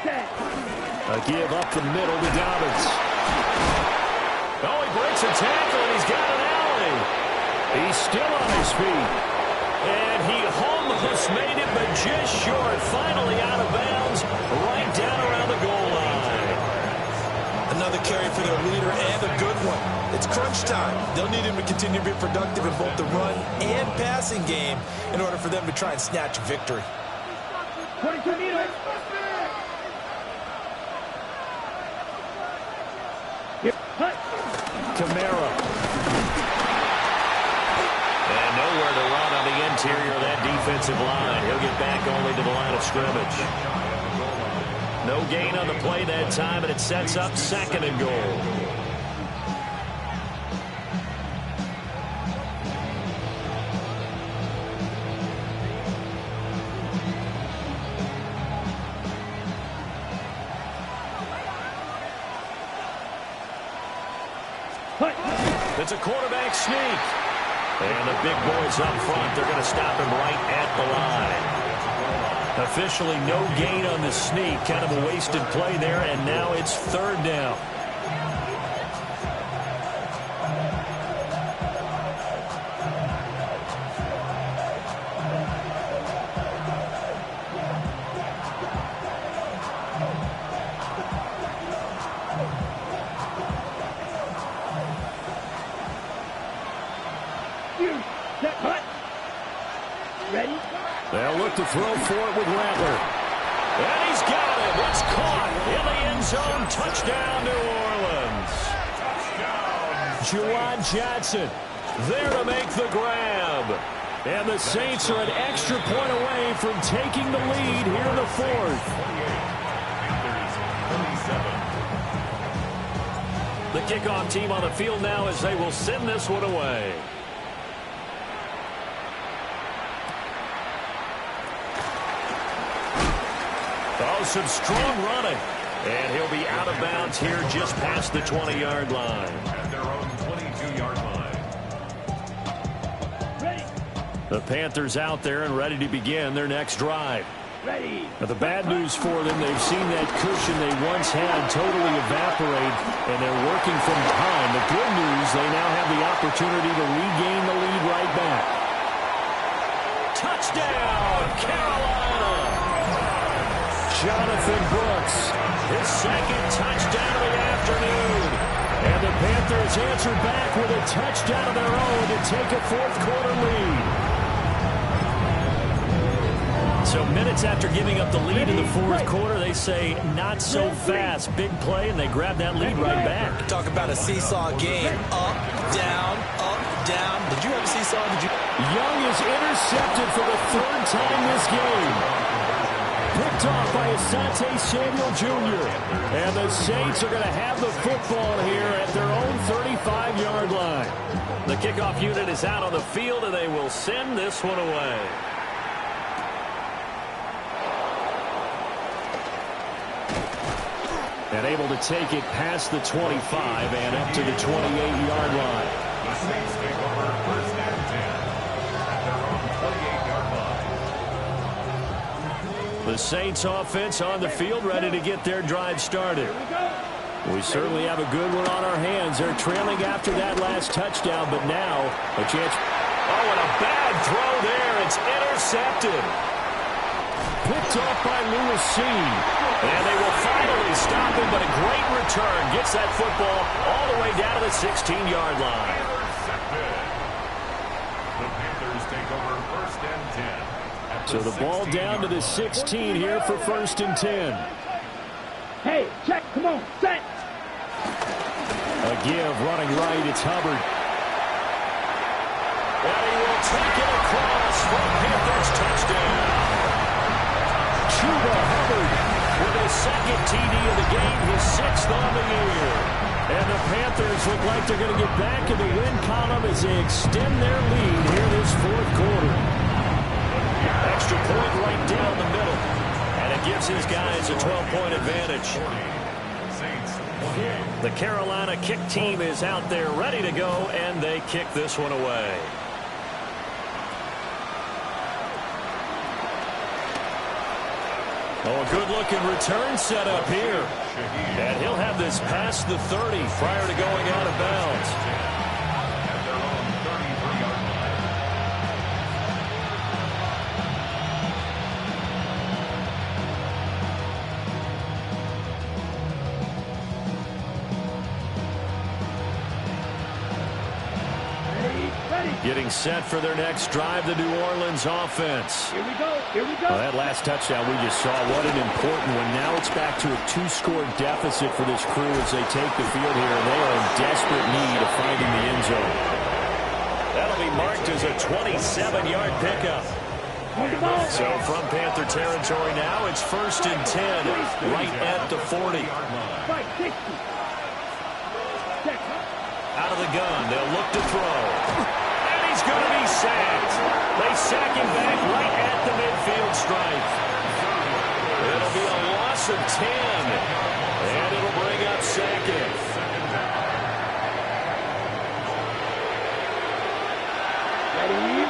Set. A give up the middle to Dobbins. Oh, he breaks a tackle, and he's got an alley. He's still on his feet. And he almost made it, but just short. Finally out of bounds, right down around the goal line. Another carry for their leader, and a good one. It's crunch time. They'll need him to continue to be productive in both the run and passing game in order for them to try and snatch a victory. 22 meters. Here, cut. Kamara. And nowhere to run on the interior of that defensive line. He'll get back only to the line of scrimmage. No gain on the play that time, and it sets up 2nd and goal. It's a quarterback sneak. And the big boys up front, they're going to stop him right at the line. Officially no gain on the sneak. Kind of a wasted play there, and now it's 3rd down. Set. Cut. Ready. They'll look to throw for it with Rattler. And he's got it. It's caught in the end zone. Touchdown, New Orleans. Juwan Johnson there to make the grab. And the Saints are an extra point away from taking the lead here in the 4th. The kickoff team on the field now as they will send this one away. Oh, some strong running. And he'll be out of bounds here just past the 20-yard line. At their own 22-yard line. Ready. The Panthers out there and ready to begin their next drive. Ready. Now, the bad news for them, they've seen that cushion they once had totally evaporate, and they're working from behind. The good news, they now have the opportunity to regain the lead right back. Touchdown, Carolina! Jonathan Brooks, his 2nd touchdown of the afternoon. And the Panthers answer back with a touchdown of their own to take a 4th quarter lead. So minutes after giving up the lead in the 4th quarter, they say not so fast. Big play, and they grab that lead right back. Talk about a seesaw game. Up, down, up, down. Did you have a seesaw? Young is intercepted for the 3rd time this game. Picked off by Asante Samuel Jr. And the Saints are going to have the football here at their own 35-yard line. The kickoff unit is out on the field, and they will send this one away. And able to take it past the 25 and up to the 28-yard line. The Saints take over 1st and 10 at their own 28-yard line. The Saints offense on the field, ready to get their drive started. We certainly have a good one on our hands. They're trailing after that last touchdown, but now a chance. Oh, and a bad throw there. It's intercepted. Picked off by Lewis Cine. And they will finally stop him, but a great return. Gets that football all the way down to the 16-yard line. The Panthers take over 1st and 10. So the ball down to the 16 here for 1st and 10. Hey, check. Come on. Set. give. Running right, it's Hubbard. And he will take it across for a Panthers touchdown. Chuba Hubbard with his second TD of the game, his 6th on the year. And the Panthers look like they're going to get back in the win column as they extend their lead here this fourth quarter. Extra point right down the middle. And it gives his guys a 12-point advantage. The Carolina kick team is out there ready to go, and they kick this one away. Oh, a good-looking return set up here. And he'll have this past the 30 prior to going out of bounds. At their own 33-yard line. Getting set for their next drive, the New Orleans offense. Here we go. Here we go. Well, that last touchdown we just saw, what an important one. Now it's back to a 2-score deficit for this crew as they take the field here, and they are in desperate need of finding the end zone. That'll be marked as a 27-yard pickup. So from Panther territory now, it's 1st and 10, right at the 40. Out of the gun, they'll look to throw. And he's going to be sacked. They sack him back right at the midfield stripe. It'll be a loss of 10. And it'll bring up 2nd.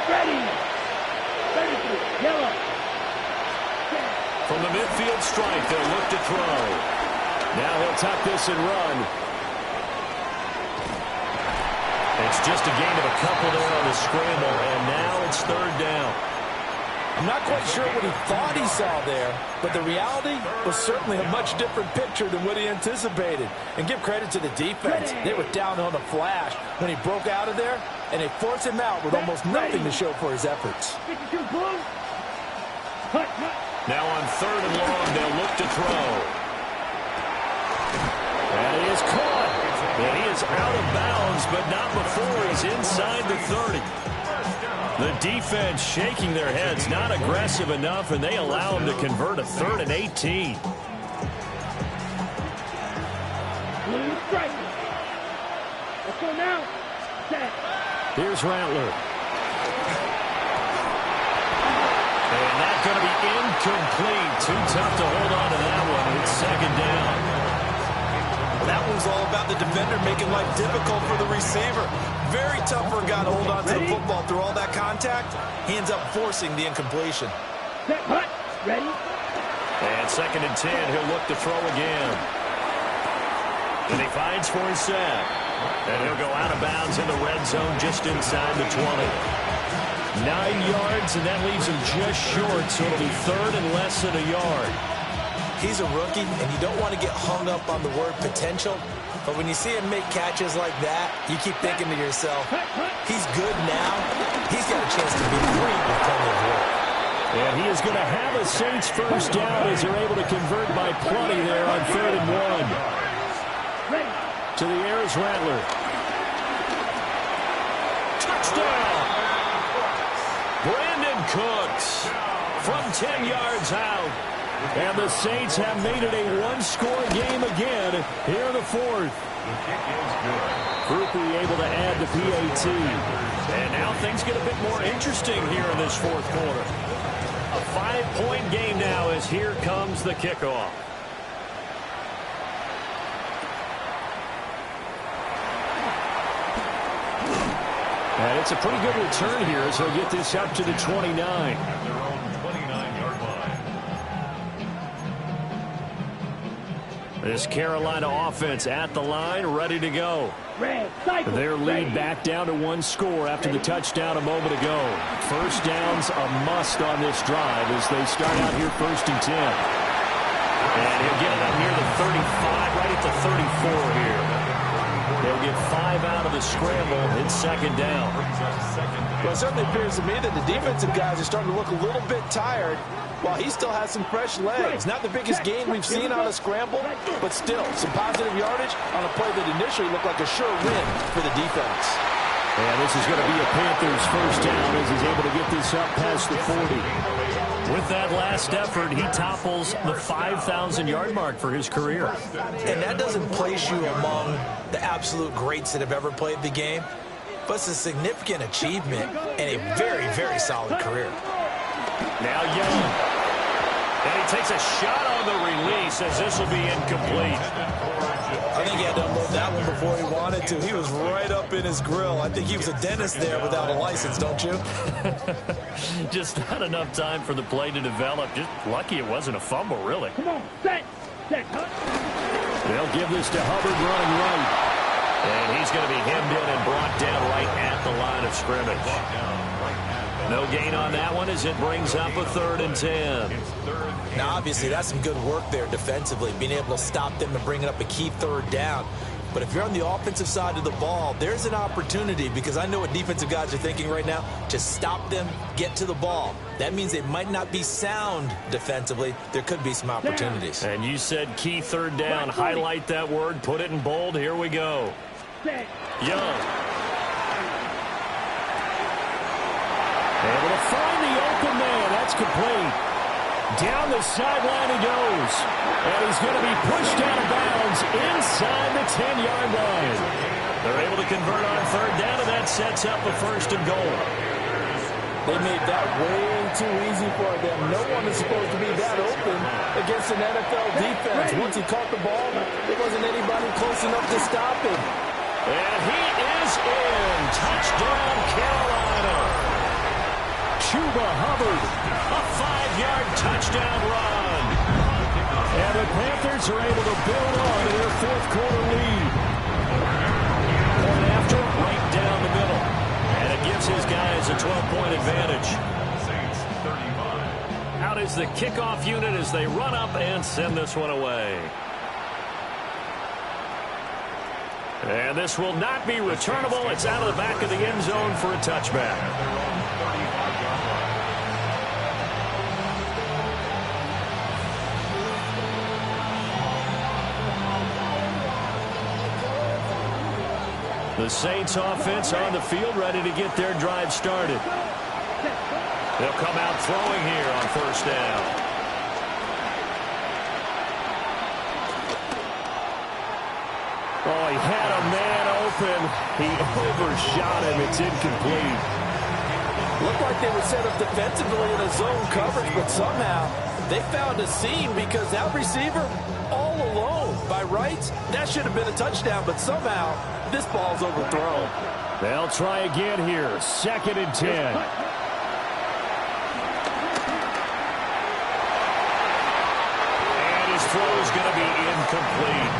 Ready. Yellow. From the midfield stripe, they'll look to throw. Now he'll tuck this and run. It's just a gain of a couple there on the scramble, and now it's 3rd down. I'm not quite sure what he thought he saw there, but the reality was certainly a much different picture than what he anticipated. And give credit to the defense. They were down on the flash when he broke out of there, and they forced him out with almost nothing to show for his efforts. 52 blue. Cut. Now on 3rd and long, they'll look to throw. And he is caught. And he is out of bounds, but not before he's inside the 30. The defense shaking their heads, not aggressive enough, and they allow him to convert a 3rd and 18. Blue strike. Let's go now. Set. Here's Rattler. And that's going to be incomplete. Too tough to hold on to that one. It's 2nd down. That one's all about the defender making life difficult for the receiver. Very tough for a guy to hold on to the football through all that contact. He ends up forcing the incompletion. Set. Cut. Ready. And 2nd and 10, he'll look to throw again. And he finds for his sack. And he'll go out of bounds in the red zone just inside the 20. 9 yards, and that leaves him just short, so it'll be 3rd and less than a yard. He's a rookie, and you don't want to get hung up on the word potential. But when you see him make catches like that, you keep thinking to yourself, he's good now. He's got a chance to be great with plenty of work. And he is going to have a Saints first down as they're able to convert by plenty there on 3rd and 1. To the air is Rattler. Touchdown! Brandon Cooks from 10 yards out. And the Saints have made it a 1-score game again here in the 4th. The kick is good. Grupe able to add the PAT. And now things get a bit more interesting here in this 4th quarter. A 5-point game now as here comes the kickoff. And it's a pretty good return here as he'll get this up to the 29. At their own 29-yard line. This Carolina offense at the line, ready to go. Their lead back down to 1 score after the touchdown a moment ago. First down's a must on this drive as they start out here 1st and 10. And he'll get it up near the 35, right at the 34 here. They'll get 5 out of the scramble. It's 2nd down. Well, it certainly appears to me that the defensive guys are starting to look a little bit tired. while he still has some fresh legs. Not the biggest gain we've seen on a scramble, but still some positive yardage on a play that initially looked like a sure win for the defense. And this is going to be a Panthers first down as he's able to get this up past the 40. With that last effort, he topples the 5,000-yard mark for his career. And that doesn't place you among the absolute greats that have ever played the game, but it's a significant achievement and a very, very solid career. Now Young. And he takes a shot on the release as this will be incomplete. I think he had to unload that one before he wanted to. He was right up in his grill. I think he was a dentist there without a license, don't you? Just not enough time for the play to develop. Just lucky it wasn't a fumble, really. Come on, set, cut. They'll give this to Hubbard running right. And he's going to be hemmed in and brought down right at the line of scrimmage. No gain on that one as it brings up a 3rd and 10. Now, obviously, that's some good work there defensively, being able to stop them and bringing up a key 3rd down. But if you're on the offensive side of the ball, there's an opportunity, because I know what defensive guys are thinking right now, to stop them, get to the ball. That means they might not be sound defensively. There could be some opportunities. And you said key 3rd down. Highlight that word. Put it in bold. Here we go. Young. Able to find the open man. That's complete. Down the sideline he goes. And he's going to be pushed out of bounds inside the 10-yard line. They're able to convert on 3rd down, and that sets up a 1st and goal. They made that way too easy for them. No one is supposed to be that open against an NFL defense. Once he caught the ball, there wasn't anybody close enough to stop him. And he is in. Touchdown, Carolina. Chuba Hubbard, a 5-yard touchdown run. And the Panthers are able to build on to their 4th quarter lead. Point after, right down the middle. And it gives his guys a 12-point advantage. Out is the kickoff unit as they run up and send this one away. And this will not be returnable. It's out of the back of the end zone for a touchback. The Saints offense on the field, ready to get their drive started. They'll come out throwing here on 1st down. Oh, he had a man open. He overshot him. It's incomplete. Looked like they were set up defensively in a zone coverage, but somehow they found a seam because that receiver all alone. By rights, that should have been a touchdown, but somehow this ball's overthrown. They'll try again here. 2nd and 10. And his throw is going to be incomplete.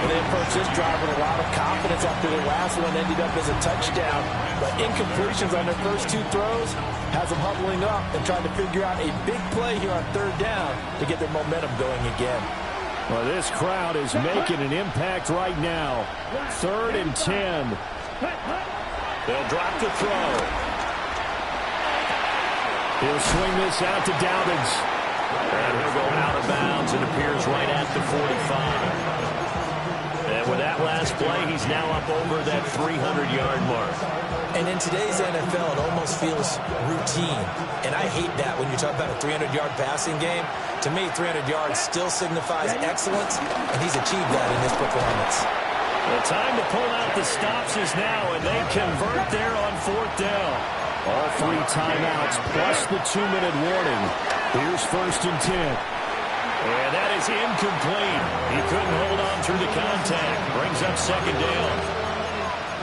And they approached this drive with a lot of confidence after their last one ended up as a touchdown. But incompletions on their first 2 throws has them huddling up and trying to figure out a big play here on 3rd down to get their momentum going again. Well, this crowd is making an impact right now. 3rd and 10. They'll drop the throw. He'll swing this out to Dobbins. And he'll go out of bounds and appears right at the 45. And with that last play, he's now up over that 300-yard mark. And in today's NFL, it almost feels routine. And I hate that when you talk about a 300-yard passing game. To me, 300 yards still signifies excellence, and he's achieved that in this performance. The time to pull out the stops is now, and they convert there on 4th down. All 3 timeouts plus the 2-minute warning. Here's 1st and 10. And that is incomplete. He couldn't hold on through the contact. Brings up 2nd down.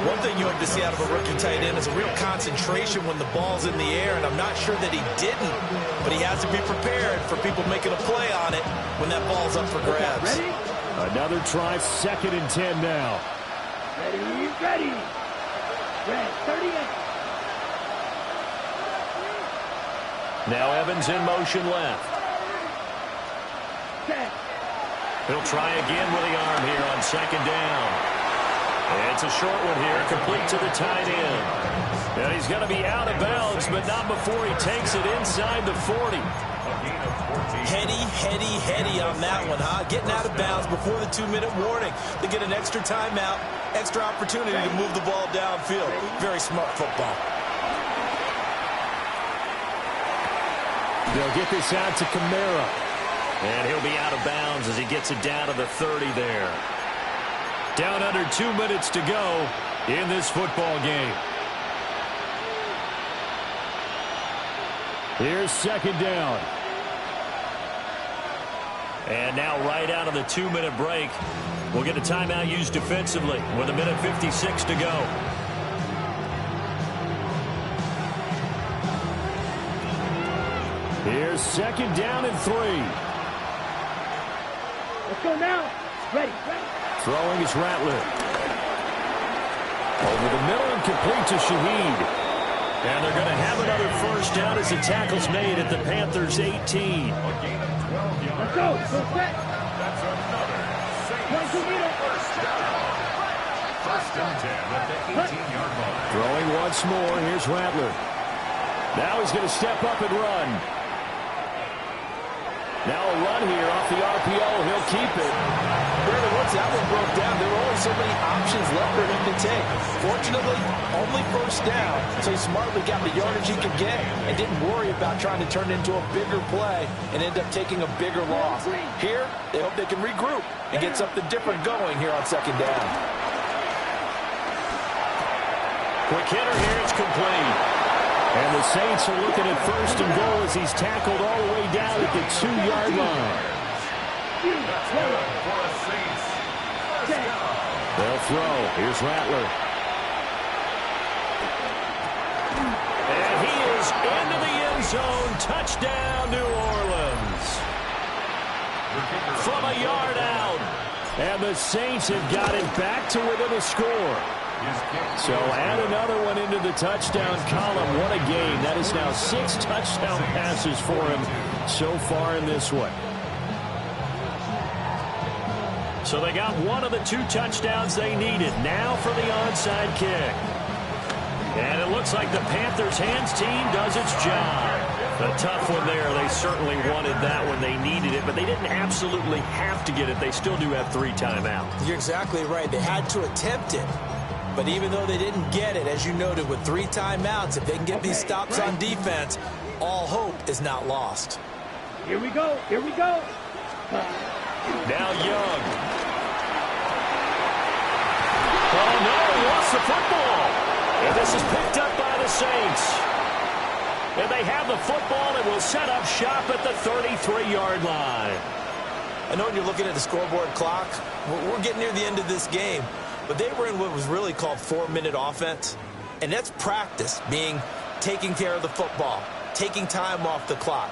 One thing you hope to see out of a rookie tight end is a real concentration when the ball's in the air, and I'm not sure that he didn't, but he has to be prepared for people making a play on it when that ball's up for grabs. Another try, 2nd and 10 now. Ready. Red 38. Now Evans in motion left. He'll try again with the arm here on 2nd down. It's a short one here, complete to the tight end. And he's going to be out of bounds, but not before he takes it inside the 40. Heady on that one, huh? Getting out of bounds before the 2-minute warning. They get an extra timeout, extra opportunity to move the ball downfield. Very smart football. They'll get this out to Kamara. And he'll be out of bounds as he gets it down to the 30 there. Down under 2 minutes to go in this football game. Here's second down. And now right out of the 2-minute break, we'll get a timeout used defensively with 1:56 to go. Here's second down and 3. Let's go now. Ready. Throwing is Rattler. Over the middle and complete to Shaheed. And they're going to have another first down as the tackle's made at the Panthers' 18. Let's go. Go set. That's another Saints 22-meter. first down. First and 10 at the 18-yard line. Throwing once more. Here's Rattler. Now he's going to step up and run. Now a run here off the RPO. He'll keep it. Brandon, once that one broke down, there were only so many options left for him to take. Fortunately, only first down, so he smartly got the yardage he could get and didn't worry about trying to turn it into a bigger play and end up taking a bigger loss. Here, they hope they can regroup and get something different going here on second down. Quick hitter here. It's complete. And the Saints are looking at first and goal as he's tackled all the way down at the 2-yard line. That's good for a Saints first down. They'll throw. Here's Rattler. And he is into the end zone. Touchdown, New Orleans. From a yard out. And the Saints have got it back to within a score. So add another one into the touchdown column. What a game. That is now 6 touchdown passes for him so far in this one. So they got one of the 2 touchdowns they needed. Now for the onside kick. And it looks like the Panthers' hands team does its job. A tough one there. They certainly wanted that when they needed it, but they didn't absolutely have to get it. They still do have 3 timeouts. You're exactly right. They had to attempt it. But even though they didn't get it, as you noted, with 3 timeouts, if they can get these stops on defense, all hope is not lost. Here we go. Here we go. Now Young. Oh, no, he lost the football. And this is picked up by the Saints. And they have the football and will set up shop at the 33-yard line. I know when you're looking at the scoreboard clock, we're getting near the end of this game. But they were in what was really called 4-minute offense. And that's practice, being taking care of the football, taking time off the clock.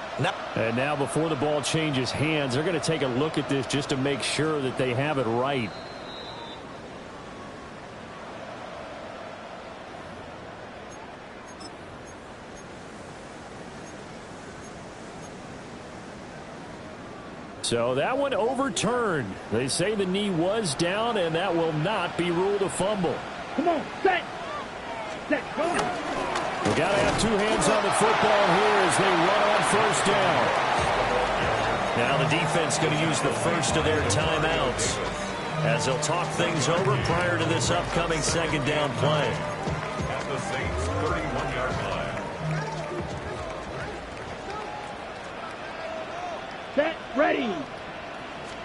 And now before the ball changes hands, they're going to take a look at this just to make sure that they have it right. So that one overturned. They say the knee was down, and that will not be ruled a fumble. Come on, set. Set, go. We got to have 2 hands on the football here as they run on first down. Now the defense going to use the first of their timeouts as they'll talk things over prior to this upcoming second down play. At the Saints 31-yard line. Set, ready.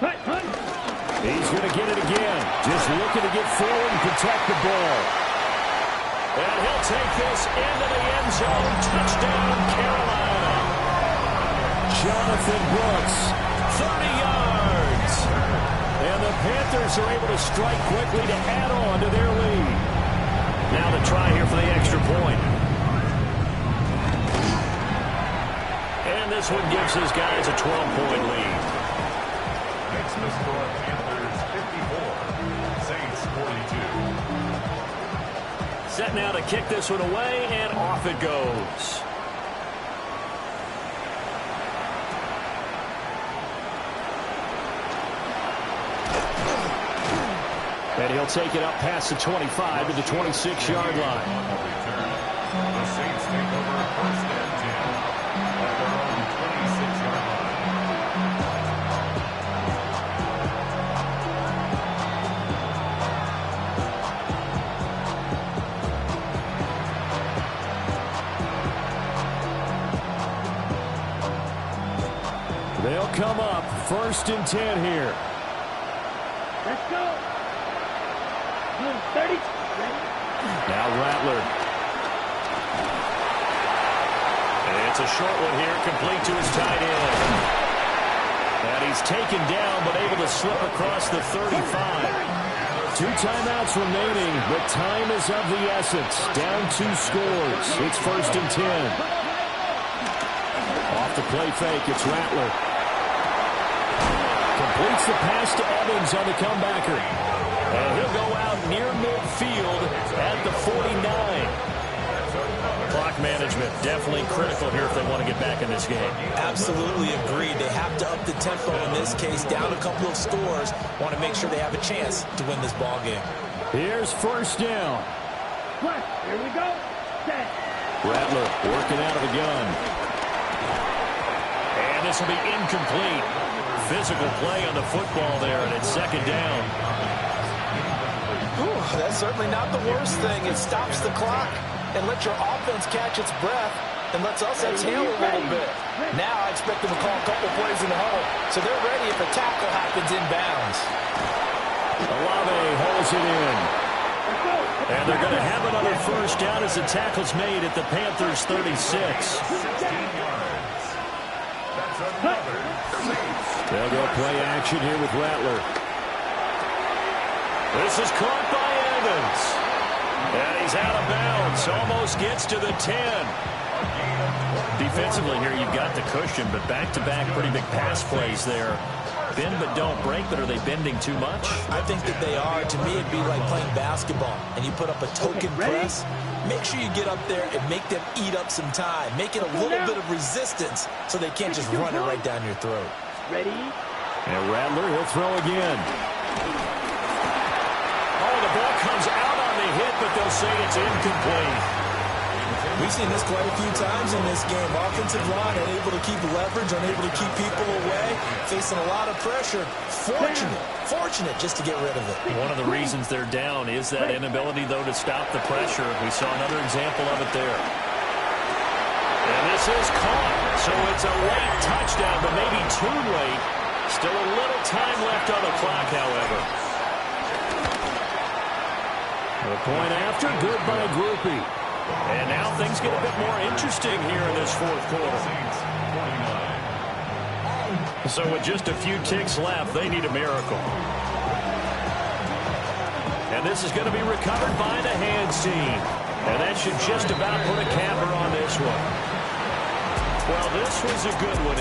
Hut, hunt. He's going to get it again. Just looking to get forward and protect the ball. And he'll take this into the end zone. Touchdown, Carolina. Jonathan Brooks, 30 yards. And the Panthers are able to strike quickly to add on to their lead. Now the try here for the extra point. And this one gives his guys a 12-point lead. Next the score, Panthers 54, Saints 42. Set now to kick this one away, and off it goes. And he'll take it up past the 25 to the 26-yard line. The Saints take over first and 10 at their own 26-yard line. come up. 1st and 10 here. Let's go. 30. Now Rattler. And it's a short one here, complete to his tight end. And he's taken down, but able to slip across the 35. 2 timeouts remaining, but time is of the essence. Down 2 scores. It's 1st and 10. Off the play fake, it's Rattler. Completes the pass to Evans on the comebacker. And he'll go out near midfield at the 49. Clock management definitely critical here if they want to get back in this game. Absolutely agreed. They have to up the tempo in this case. Down a couple of scores. Want to make sure they have a chance to win this ball game. Here's 1st down. Here we go. Set. Rattler working out of the gun. And this will be incomplete. Physical play on the football there, and it's 2nd down. Ooh, that's certainly not the worst thing. It stops the clock and lets your offense catch its breath and lets us exhale a little bit. Now I expect them to call a couple plays in the huddle, so they're ready if a tackle happens inbounds. Olave holds it in. And they're going to have another 1st down as the tackle's made at the Panthers' 36. They'll go play action here with Rattler. This is caught by Evans. And he's out of bounds. Almost gets to the 10. Defensively here, you've got the cushion, but back-to-back pretty big pass plays there. Bend but don't break, but are they bending too much? I think that they are. To me, it'd be like playing basketball, and you put up a token press. Make sure you get up there and make them eat up some time. Make it a little bit of resistance so they can't just run it right down your throat. Ready? And Rattler, he'll throw again. Oh, the ball comes out on the hit, but they'll say it's incomplete. We've seen this quite a few times in this game. Offensive line unable to keep leverage, unable to keep people away, facing a lot of pressure. Fortunate just to get rid of it. One of the reasons they're down is that inability, though, to stop the pressure. We saw another example of it there. And this is caught. So it's a late touchdown, but maybe too late. Still a little time left on the clock, however. The point after, good by Groupie. And now things get a bit more interesting here in this 4th quarter. So with just a few ticks left, they need a miracle. And this is going to be recovered by the hands team. And that should just about put a capper on this one. Well, this was a good one.